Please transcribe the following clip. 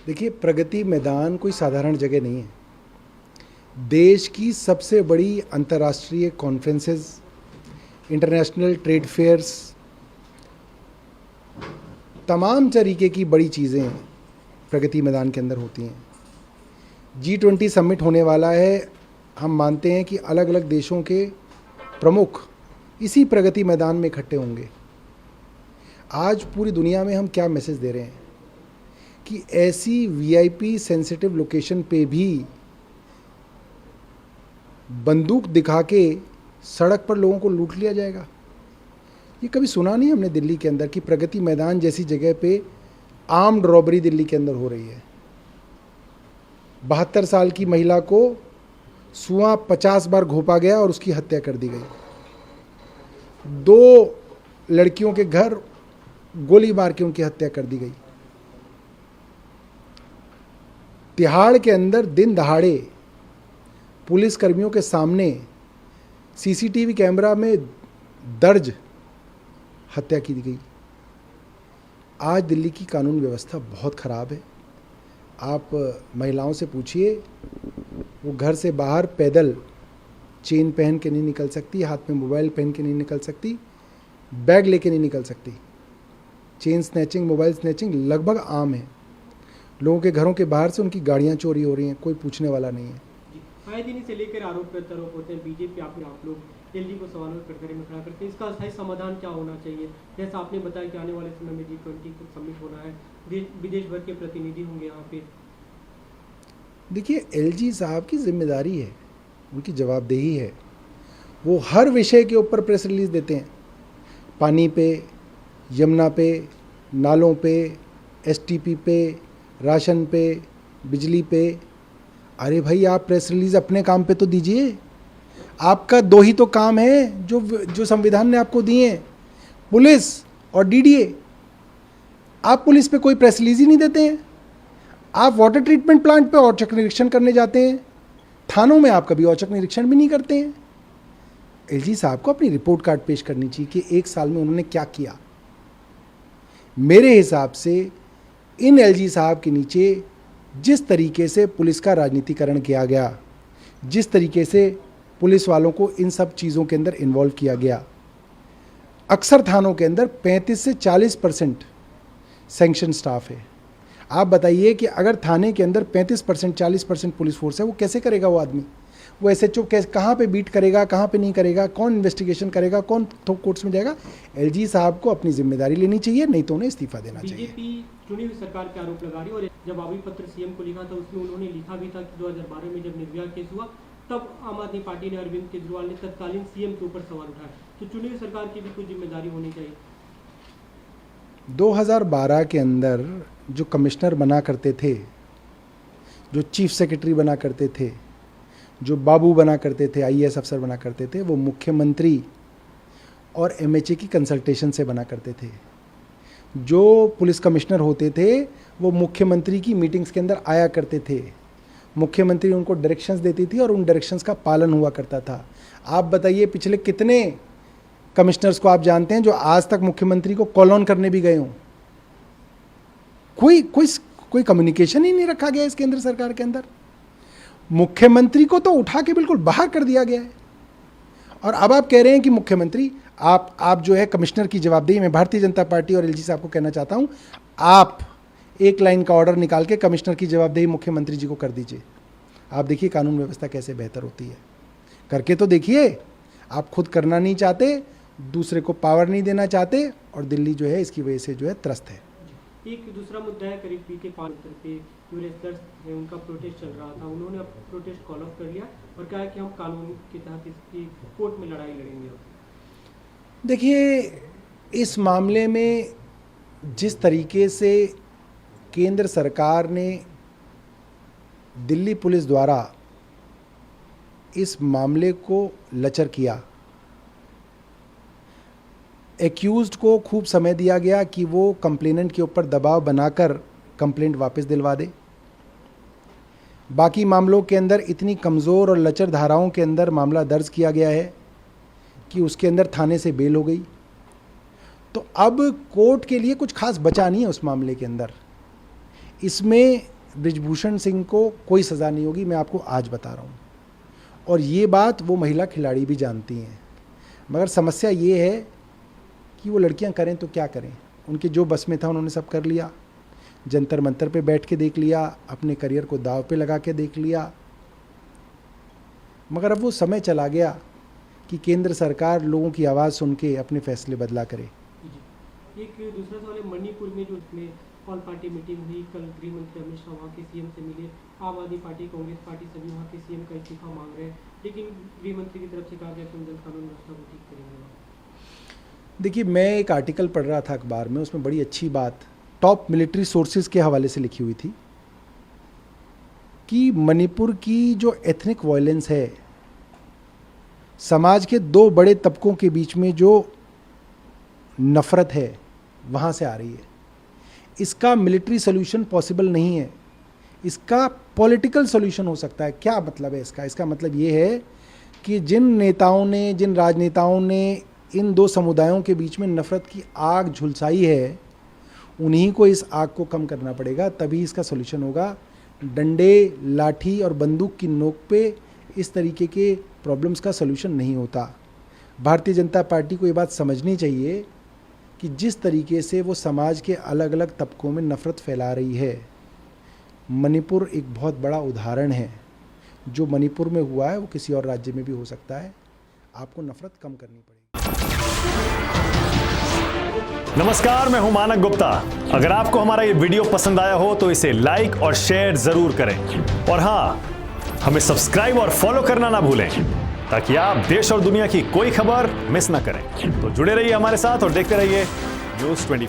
देखिए, प्रगति मैदान कोई साधारण जगह नहीं है। देश की सबसे बड़ी अंतर्राष्ट्रीय कॉन्फ्रेंसेस, इंटरनेशनल ट्रेड फेयर्स, तमाम तरीके की बड़ी चीज़ें प्रगति मैदान के अंदर होती हैं। G20 समिट होने वाला है। हम मानते हैं कि अलग अलग देशों के प्रमुख इसी प्रगति मैदान में इकट्ठे होंगे। आज पूरी दुनिया में हम क्या मैसेज दे रहे हैं कि ऐसी वीआईपी सेंसिटिव लोकेशन पे भी बंदूक दिखा के सड़क पर लोगों को लूट लिया जाएगा। ये कभी सुना नहीं हमने दिल्ली के अंदर कि प्रगति मैदान जैसी जगह पे आर्म्ड रॉबरी दिल्ली के अंदर हो रही है। 72 साल की महिला को सुआ 50 बार घोंपा गया और उसकी हत्या कर दी गई। 2 लड़कियों के घर गोली मार के उनकी हत्या कर दी गई। तिहाड़ के अंदर दिन दहाड़े पुलिसकर्मियों के सामने सीसीटीवी कैमरा में दर्ज हत्या की गई। आज दिल्ली की कानून व्यवस्था बहुत ख़राब है। आप महिलाओं से पूछिए, वो घर से बाहर पैदल चेन पहन के नहीं निकल सकती, हाथ में मोबाइल पहन के नहीं निकल सकती, बैग लेके नहीं निकल सकती। चेन स्नैचिंग, मोबाइल स्नैचिंग लगभग आम है। लोगों के घरों के बाहर से उनकी गाड़ियां चोरी हो रही हैं, कोई पूछने वाला नहीं है। आए दिन से लेकर आरोप प्रत्यारोप होते हैं। बीजेपी आप लोग एलजी को सवालों के कटघरे में खड़ा करते हैं। इसका सही समाधान क्या होना चाहिए? जैसा आपने बताया कि आने वाले समय में G20 समिट होना है, विदेश भर के प्रतिनिधि होंगे यहाँ पे। देखिए, एलजी साहब की जिम्मेदारी है, उनकी जवाबदेही है। वो हर विषय के ऊपर प्रेस रिलीज देते हैं। पानी पे, यमुना पे, नालों पे, एसटीपी पे, राशन पे, बिजली पे। अरे भाई, आप प्रेस रिलीज अपने काम पे तो दीजिए। आपका 2 ही तो काम है जो संविधान ने आपको दिए हैं, पुलिस और डीडीए। आप पुलिस पे कोई प्रेस रिलीज ही नहीं देते हैं। आप वाटर ट्रीटमेंट प्लांट पे औचक निरीक्षण करने जाते हैं, थानों में आप कभी औचक निरीक्षण भी नहीं करते हैं। एलजी साहब को अपनी रिपोर्ट कार्ड पेश करनी चाहिए कि 1 साल में उन्होंने क्या किया। मेरे हिसाब से इन एलजी साहब के नीचे जिस तरीके से पुलिस का राजनीतिकरण किया गया, जिस तरीके से पुलिस वालों को इन सब चीज़ों के अंदर इन्वॉल्व किया गया, अक्सर थानों के अंदर 35 से 40% सैंक्शन स्टाफ है। आप बताइए कि अगर थाने के अंदर 35% 40% पुलिस फोर्स है, वो कैसे करेगा? वो आदमी, वो एसएचओ कैसे, कहाँ पे बीट करेगा, कहाँ पे नहीं करेगा, कौन इन्वेस्टिगेशन करेगा, कौन कोर्ट्स में जाएगा? एलजी साहब को अपनी जिम्मेदारी लेनी चाहिए, नहीं तो उन्हें इस्तीफा देना चाहिए। बीजेपी चुनी हुई सरकार के आरोप लगा रही है और जब आरोप पत्र सीएम को लिखा था, उसमें उन्होंने लिखा भी था कि 2012 में जब निर्भया केस हुआ तब आम आदमी पार्टी ने, अरविंद केजरीवाल ने तत्कालीन सीएम के ऊपर सवाल उठाया। तो चुनी हुई सरकार की भी कुछ जिम्मेदारी होनी चाहिए। 2012 के अंदर जो कमिश्नर बना करते थे, जो चीफ सेक्रेटरी बना करते थे, जो बाबू बना करते थे, आईएएस अफसर बना करते थे, वो मुख्यमंत्री और एमएचए की कंसल्टेशन से बना करते थे। जो पुलिस कमिश्नर होते थे वो मुख्यमंत्री की मीटिंग्स के अंदर आया करते थे। मुख्यमंत्री उनको डायरेक्शंस देती थी और उन डायरेक्शंस का पालन हुआ करता था। आप बताइए, पिछले कितने कमिश्नर्स को आप जानते हैं जो आज तक मुख्यमंत्री को कॉल ऑन करने भी गए हों? कोई कम्युनिकेशन ही नहीं रखा गया इस केंद्र सरकार के अंदर। मुख्यमंत्री को तो उठा के बिल्कुल बाहर कर दिया गया है। और अब आप कह रहे हैं कि मुख्यमंत्री, आप जो है कमिश्नर की जवाबदेही, में भारतीय जनता पार्टी और एलजी साहब को कहना चाहता हूं, आप एक लाइन का ऑर्डर निकाल के कमिश्नर की जवाबदेही मुख्यमंत्री जी को कर दीजिए। आप देखिए कानून व्यवस्था कैसे बेहतर होती है। करके तो देखिए। आप खुद करना नहीं चाहते, दूसरे को पावर नहीं देना चाहते, और दिल्ली जो है इसकी वजह से जो है त्रस्त है। एक दूसरा मुद्दा है, करीब बीते 5 पे जो रेसलर्स है उनका प्रोटेस्ट चल रहा था, उन्होंने अब प्रोटेस्ट कॉल ऑफ कर लिया और कहा कि हम कानून के तहत इसकी कोर्ट में लड़ाई लड़ेंगे। देखिए, इस मामले में जिस तरीके से केंद्र सरकार ने दिल्ली पुलिस द्वारा इस मामले को लचर किया, एक्यूज्ड को खूब समय दिया गया कि वो कंप्लेनेंट के ऊपर दबाव बनाकर कंप्लेंट वापस दिलवा दे। बाकी मामलों के अंदर इतनी कमज़ोर और लचर धाराओं के अंदर मामला दर्ज किया गया है कि उसके अंदर थाने से बेल हो गई। तो अब कोर्ट के लिए कुछ खास बचा नहीं है उस मामले के अंदर। इसमें ब्रिजभूषण सिंह को कोई सज़ा नहीं होगी, मैं आपको आज बता रहा हूँ। और ये बात वो महिला खिलाड़ी भी जानती हैं। मगर समस्या ये है कि वो लड़कियां करें तो क्या करें, उनके जो बस में था उन्होंने सब कर लिया, जंतर मंतर पे बैठ के देख लिया, अपने करियर को दाव पे लगा के देख लिया। मगर अब वो समय चला गया कि केंद्र सरकार लोगों की आवाज़ सुन के अपने फैसले बदला करे। एक दूसरा सवाल है, मणिपुर में जो उसमें ऑल पार्टी मीटिंग हुई, कल गृह मंत्री अमित शाह वहाँ के सीएम से मिले, आम आदमी पार्टी, कांग्रेस पार्टी सभी वहाँ के सीएम का इस्तीफा मांग रहे हैं, लेकिन गृह मंत्री की तरफ से कहा गया कि हम जल कानून व्यवस्था को ठीक करेंगे। देखिए, मैं एक आर्टिकल पढ़ रहा था अखबार में, उसमें बड़ी अच्छी बात टॉप मिलिट्री सोर्सेज के हवाले से लिखी हुई थी कि मणिपुर की जो एथनिक वायलेंस है, समाज के दो बड़े तबकों के बीच में जो नफरत है, वहाँ से आ रही है। इसका मिलिट्री सॉल्यूशन पॉसिबल नहीं है, इसका पॉलिटिकल सॉल्यूशन हो सकता है। क्या मतलब है इसका? इसका मतलब ये है कि जिन राजनेताओं ने इन दो समुदायों के बीच में नफरत की आग झुलसाई है, उन्हीं को इस आग को कम करना पड़ेगा, तभी इसका सॉल्यूशन होगा। डंडे, लाठी और बंदूक की नोक पे इस तरीके के प्रॉब्लम्स का सॉल्यूशन नहीं होता। भारतीय जनता पार्टी को ये बात समझनी चाहिए कि जिस तरीके से वो समाज के अलग अलग तबकों में नफ़रत फैला रही है, मणिपुर एक बहुत बड़ा उदाहरण है। जो मणिपुर में हुआ है वो किसी और राज्य में भी हो सकता है। आपको नफ़रत कम करनी पड़ेगी। नमस्कार, मैं हूं मानक गुप्ता। अगर आपको हमारा ये वीडियो पसंद आया हो तो इसे लाइक और शेयर जरूर करें, और हाँ, हमें सब्सक्राइब और फॉलो करना ना भूलें ताकि आप देश और दुनिया की कोई खबर मिस ना करें। तो जुड़े रहिए हमारे साथ और देखते रहिए News 24।